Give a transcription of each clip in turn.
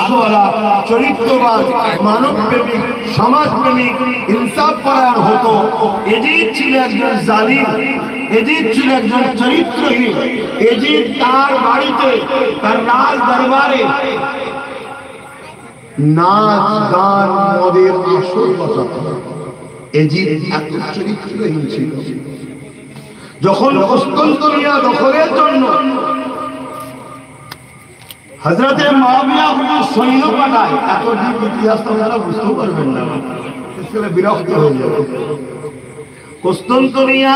আদর্শওয়ালা, চরিত্রবান, মানবপ্রেমিক, সমাজপ্রেমিক, ইনসাফ পরায়ণ হতো। এজিদ ছিল একজন জালিম, এজিদ ছিল একজন চরিত্রহীন। এজিদ তার বাড়িতে, তার রাজ দরবারে নাচ গান মদের আসর বসাতো। এজিদ এত চরিত্রহীন ছিল। যখন কুস্তান্তনিয়া দখলের জন্য হযরতে মুআবিয়া হুজুর সৈন্য পাঠায়, এত ডিপ ইতিহাস আপনারা বুঝতে পারবেন না, আসলে বিরক্ত হয়ে যাবে। কুস্তান্তনিয়া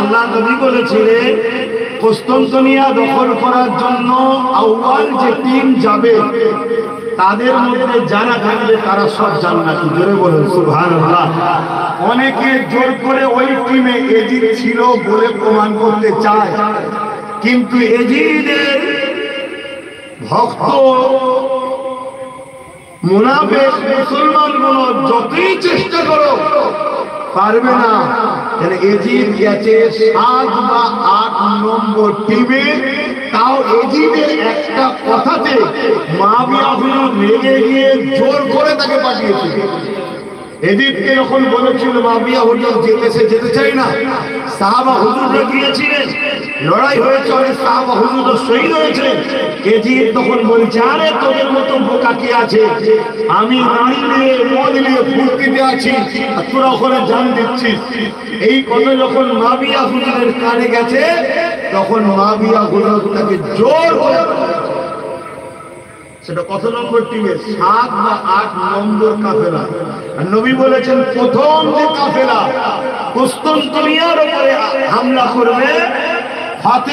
আল্লাহ নবী বলেছিলেন, কুস্তান্তনিয়া দখল করার জন্য আউয়াল যে টিম যাবে তাদের মধ্যে যারা থাকবে তারা সব জান্নাতি। জোরে বলুন সুবহানাল্লাহ। অনেকে জোর করে ওই টিমে এজিদ ছিল বলে প্রমাণ করতে চায়, কিন্তু এজিদের ভক্ত মুনাফিক মুসলমানগুলো যতই চেষ্টা করো পারবে না। এজিদ গেছে 7 বা 8 নম্বর টিমে, তাও এজিদের একটা কথাতে মুআবিয়া হুজুর রেগে গিয়ে জোর করে তাকে পাঠিয়েছে। এজিদকে যখন বলেছিল মুআবিয়া হুজুর যেতে চাই না, সাহাবা হুজুররা গিয়েছিলেন, লড়াই হয়েছে, অনেক সাহাবা হুজুর শহীদ হয়েছে। এজিদ তখন বলছে, আরে তোদের মতো বোকা কে আছে, আমি নারী নিয়ে মদ নিয়ে ফুর্তিতে আছি, তোরা ওখানে জান দিচ্ছিস। এই কথা যখন মুআবিয়া হুজুরের কানে গেছে, তখন মুআবিয়া হুজুর তাকে জোর করে, সেটা কত নম্বর টিমে, 7 বা 8 নম্বর কাফেলা। আর নবী বলেছেন প্রথম যে কাফেলা কুস্তান্তনিয়ার উপরে হামলা করবে, হাতে